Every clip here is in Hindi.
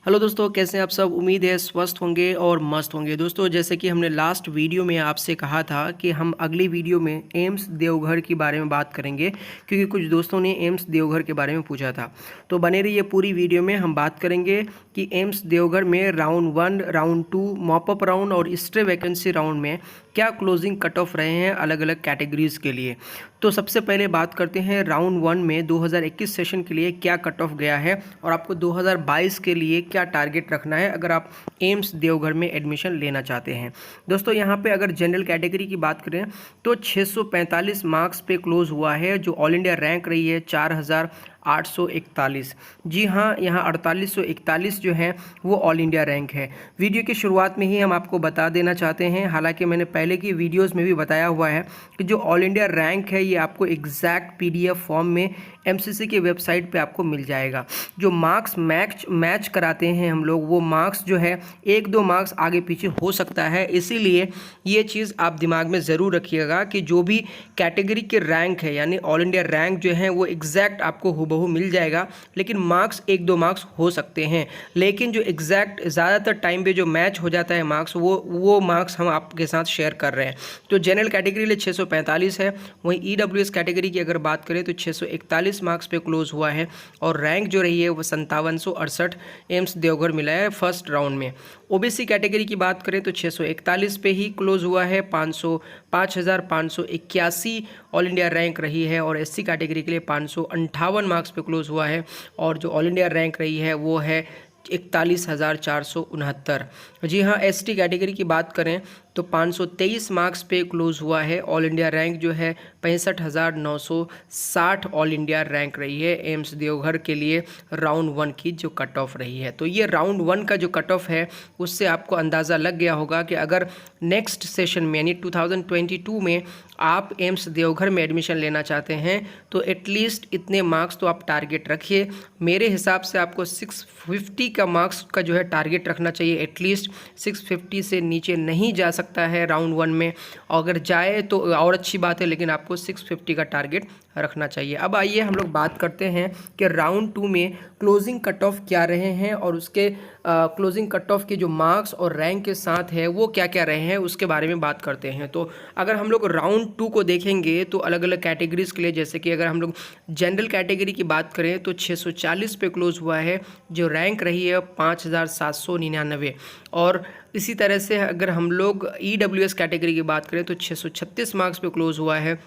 हेलो दोस्तों, कैसे हैं आप सब। उम्मीद है स्वस्थ होंगे और मस्त होंगे। दोस्तों, जैसे कि हमने लास्ट वीडियो में आपसे कहा था कि हम अगली वीडियो में एम्स देवघर के बारे में बात करेंगे, क्योंकि कुछ दोस्तों ने एम्स देवघर के बारे में पूछा था। तो बने रहिए, पूरी वीडियो में हम बात करेंगे कि एम्स देवघर में राउंड 1, राउंड 2, मॉपअप राउंड और स्टे वैकेंसी राउंड में क्या क्लोजिंग कट ऑफ रहे हैं अलग अलग कैटेगरीज के लिए। तो सबसे पहले बात करते हैं राउंड 1 में 2021 सेशन के लिए क्या कट ऑफ गया है और आपको 2022 के लिए क्या टारगेट रखना है अगर आप एम्स देवघर में एडमिशन लेना चाहते हैं। दोस्तों, यहाँ पे अगर जनरल कैटेगरी की बात करें तो 645 मार्क्स पे क्लोज हुआ है, जो ऑल इंडिया रैंक रही है 4841। जी हाँ, यहाँ 4841 जो है वो ऑल इंडिया रैंक है। वीडियो की शुरुआत में ही हम आपको बता देना चाहते हैं, हालांकि मैंने पहले की वीडियोस में भी बताया हुआ है कि जो ऑल इंडिया रैंक है ये आपको एग्जैक्ट पीडीएफ फॉर्म में एमसीसी की वेबसाइट पे आपको मिल जाएगा। जो मार्क्स मैच कराते हैं हम लोग, वो मार्क्स जो है 1-2 मार्क्स आगे पीछे हो सकता है, इसीलिए ये चीज़ आप दिमाग में ज़रूर रखिएगा कि जो भी कैटेगरी के रैंक है यानी ऑल इंडिया रैंक जो है वो एग्जैक्ट आपको हूबहू मिल जाएगा, लेकिन मार्क्स 1-2 मार्क्स हो सकते हैं। लेकिन जो एग्जैक्ट ज़्यादातर टाइम पे जो मैच हो जाता है मार्क्स, वो मार्क्स हम आपके साथ शेयर कर रहे हैं। तो जनरल कैटेगरी के लिए 645 है, वहीं ईडब्ल्यूएस कैटेगरी की अगर बात करें तो 641 मार्क्स पे क्लोज हुआ है और रैंक जो रही है वो 5768 एम्स देवघर मिला है फर्स्ट राउंड में। ओबीसी कैटेगरी की बात करें तो 641 पे ही क्लोज हुआ है, 5581 ऑल इंडिया रैंक रही है और एससी कैटेगरी के लिए 558 मार्क्स पे क्लोज हुआ है और जो ऑल इंडिया रैंक रही है वो है 41,469। जी हाँ, एसटी कैटेगरी की बात करें तो 523 मार्क्स पे क्लोज हुआ है। ऑल इंडिया रैंक जो है 65,960 ऑल इंडिया रैंक रही है एम्स देवघर के लिए राउंड 1 की जो कट ऑफ रही है। तो ये राउंड 1 का जो कट ऑफ है उससे आपको अंदाज़ा लग गया होगा कि अगर नेक्स्ट सेशन में यानी 2022 में आप एम्स देवघर में एडमिशन लेना चाहते हैं तो एटलीस्ट इतने मार्क्स तो आप टारगेट रखिए। मेरे हिसाब से आपको 650 का मार्क्स का जो है टारगेट रखना चाहिए, एटलीस्ट 650 से नीचे नहीं जा सकता है राउंड 1 में। अगर जाए तो और अच्छी बात है, लेकिन आपको 650 का टारगेट रखना चाहिए। अब आइए हम लोग बात करते हैं कि राउंड 2 में क्लोजिंग कट ऑफ क्या रहे हैं और उसके क्लोजिंग कट ऑफ के जो मार्क्स और रैंक के साथ है वो क्या क्या रहे हैं उसके बारे में बात करते हैं। तो अगर हम लोग राउंड 2 को देखेंगे तो अलग अलग कैटेगरीज के लिए, जैसे कि अगर हम लोग जनरल कैटेगरी की बात करें तो 640 पे क्लोज हुआ है, जो रैंक रही है 5799। और इसी तरह से अगर हम लोग ईडब्ल्यूएस कैटेगरी की बात करें तो 636 मार्क्स पे क्लोज हुआ है,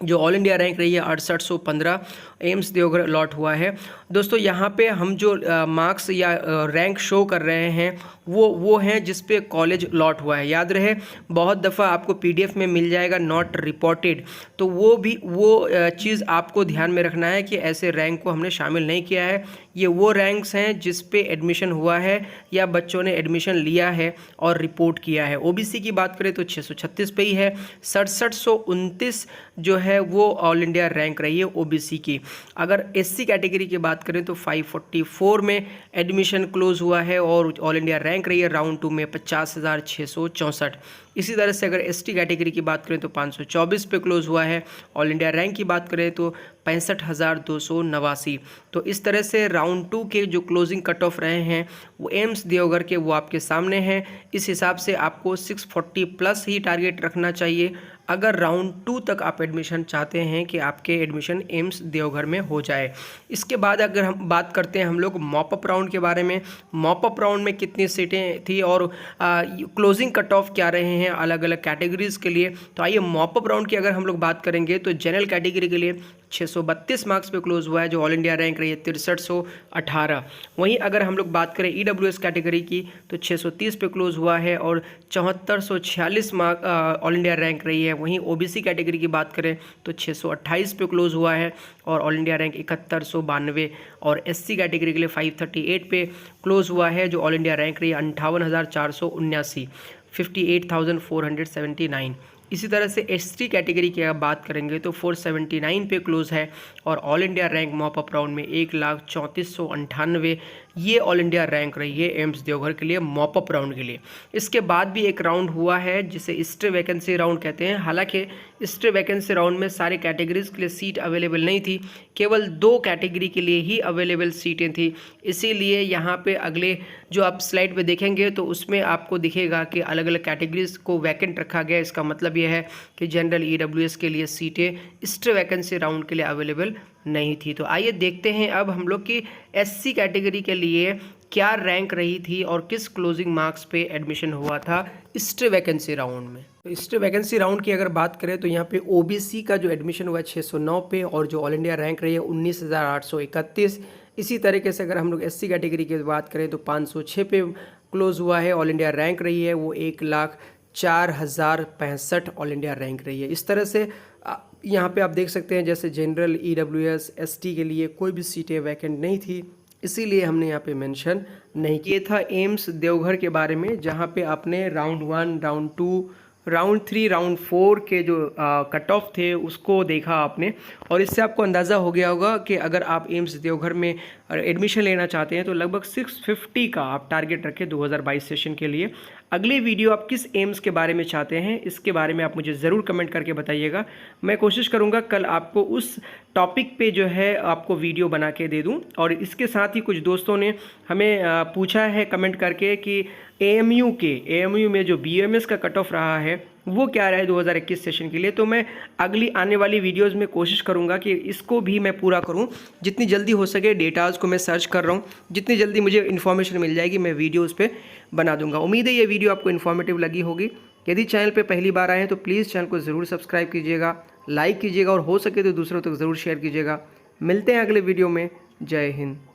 जो ऑल इंडिया रैंक रही है 6815 एम्स देवघर अलॉट हुआ है। दोस्तों, यहाँ पे हम जो मार्क्स या रैंक शो कर रहे हैं वो हैं जिस पे कॉलेज अलॉट हुआ है। याद रहे, बहुत दफ़ा आपको पीडीएफ में मिल जाएगा नॉट रिपोर्टेड, तो वो चीज़ आपको ध्यान में रखना है कि ऐसे रैंक को हमने शामिल नहीं किया है। ये वो रैंक्स हैं जिस पे एडमिशन हुआ है या बच्चों ने एडमिशन लिया है और रिपोर्ट किया है। ओबीसी की बात करें तो 636 पे ही है, 6729 जो है वो ऑल इंडिया रैंक रही है ओबीसी की। अगर एससी कैटेगरी की बात करें तो 544 में एडमिशन क्लोज हुआ है और ऑल इंडिया रैंक रही है राउंड 2 में 50,664। इसी तरह से अगर एसटी कैटेगरी की बात करें तो 524 पे क्लोज हुआ है, ऑल इंडिया रैंक की बात करें तो 65,289। तो इस तरह से राउंड 2 के जो क्लोजिंग कट ऑफ रहे हैं वो एम्स देवघर के वो आपके सामने हैं। इस हिसाब से आपको 640 प्लस ही टारगेट रखना चाहिए अगर राउंड 2 तक आप एडमिशन चाहते हैं कि आपके एडमिशन एम्स देवघर में हो जाए। इसके बाद अगर हम बात करते हैं हम लोग मॉपअप राउंड के बारे में, मॉपअप राउंड में कितनी सीटें थी और क्लोजिंग कट ऑफ क्या रहे हैं अलग अलग कैटेगरीज के लिए। तो आइए मॉपअप राउंड की अगर हम लोग बात करेंगे तो जनरल कैटेगरी के लिए 632 मार्क्स पे क्लोज हुआ है, जो ऑल इंडिया रैंक रही है 6318। वहीं अगर हम लोग बात करें ईडब्ल्यूएस कैटेगरी की तो 630 पे क्लोज हुआ है और 7446 मार्क ऑल इंडिया रैंक रही है। वहीं ओबीसी कैटेगरी की बात करें तो 628 पे क्लोज हुआ है और ऑल इंडिया रैंक 7192। और एससी कैटेगरी के लिए 538 पे क्लोज हुआ है, जो ऑल इंडिया रैंक रही है 58,479, 58,479। इसी तरह से एसटी कैटेगरी की अगर बात करेंगे तो 479 पे क्लोज है और all India rank mop up round में 1,34,98 ये ऑल इंडिया रैंक रही है एम्स देवघर के लिए मॉपअप राउंड के लिए। इसके बाद भी एक राउंड हुआ है जिसे स्टे वैकेंसी राउंड कहते हैं। हालांकि स्टे वैकेंसी राउंड में सारे कैटेगरीज के लिए सीट अवेलेबल नहीं थी, केवल 2 कैटेगरी के लिए ही अवेलेबल सीटें थी। इसीलिए यहाँ पे अगले जो आप स्लाइड पे देखेंगे तो उसमें आपको दिखेगा कि अलग अलग कैटेगरीज को वैकेंट रखा गया। इसका मतलब यह है कि जनरल EWS के लिए सीटें स्टे वैकेंसी राउंड के लिए अवेलेबल नहीं थी। तो आइए देखते हैं अब हम लोग की SC कैटेगरी के लिए क्या रैंक रही थी और किस क्लोजिंग मार्क्स पे एडमिशन हुआ था स्टे वैकेंसी राउंड में। तो स्टे वैकेंसी राउंड की अगर बात करें तो यहाँ पे OBC का जो एडमिशन हुआ है 609 पे और जो ऑल इंडिया रैंक रही है 19,831। इसी तरीके से अगर हम लोग SC कैटेगरी की बात करें तो 506 पे क्लोज हुआ है। ऑल इंडिया रैंक रही है वो 1,04,065 ऑल इंडिया रैंक रही है। इस तरह से यहाँ पे आप देख सकते हैं जैसे जनरल EWS ST के लिए कोई भी सीटें वैकेंट नहीं थी, इसीलिए हमने यहाँ पे मेंशन नहीं किया। था एम्स देवघर के बारे में, जहाँ पे आपने राउंड 1, राउंड 2, राउंड 3, राउंड 4 के जो कट ऑफ थे उसको देखा आपने, और इससे आपको अंदाज़ा हो गया होगा कि अगर आप एम्स देवघर में एडमिशन लेना चाहते हैं तो लगभग 650 का आप टारगेट रखें 2022 सेशन के लिए। अगले वीडियो आप किस एम्स के बारे में चाहते हैं इसके बारे में आप मुझे ज़रूर कमेंट करके बताइएगा। मैं कोशिश करूंगा कल आपको उस टॉपिक पे जो है आपको वीडियो बना के दे दूं। और इसके साथ ही कुछ दोस्तों ने हमें पूछा है कमेंट करके कि AMU में जो BMS का कट ऑफ रहा है वो क्या रहा है 2021 सेशन के लिए। तो मैं अगली आने वाली वीडियोस में कोशिश करूंगा कि इसको भी मैं पूरा करूं। जितनी जल्दी हो सके डेटाज को मैं सर्च कर रहा हूं, जितनी जल्दी मुझे इन्फॉर्मेशन मिल जाएगी मैं वीडियो उस पर बना दूंगा। उम्मीद है ये वीडियो आपको इन्फॉर्मेटिव लगी होगी। यदि चैनल पर पहली बार आए हैं तो प्लीज़ चैनल को ज़रूर सब्सक्राइब कीजिएगा, लाइक कीजिएगा और हो सके तो दूसरों तक ज़रूर शेयर कीजिएगा। मिलते हैं अगले वीडियो में। जय हिंद।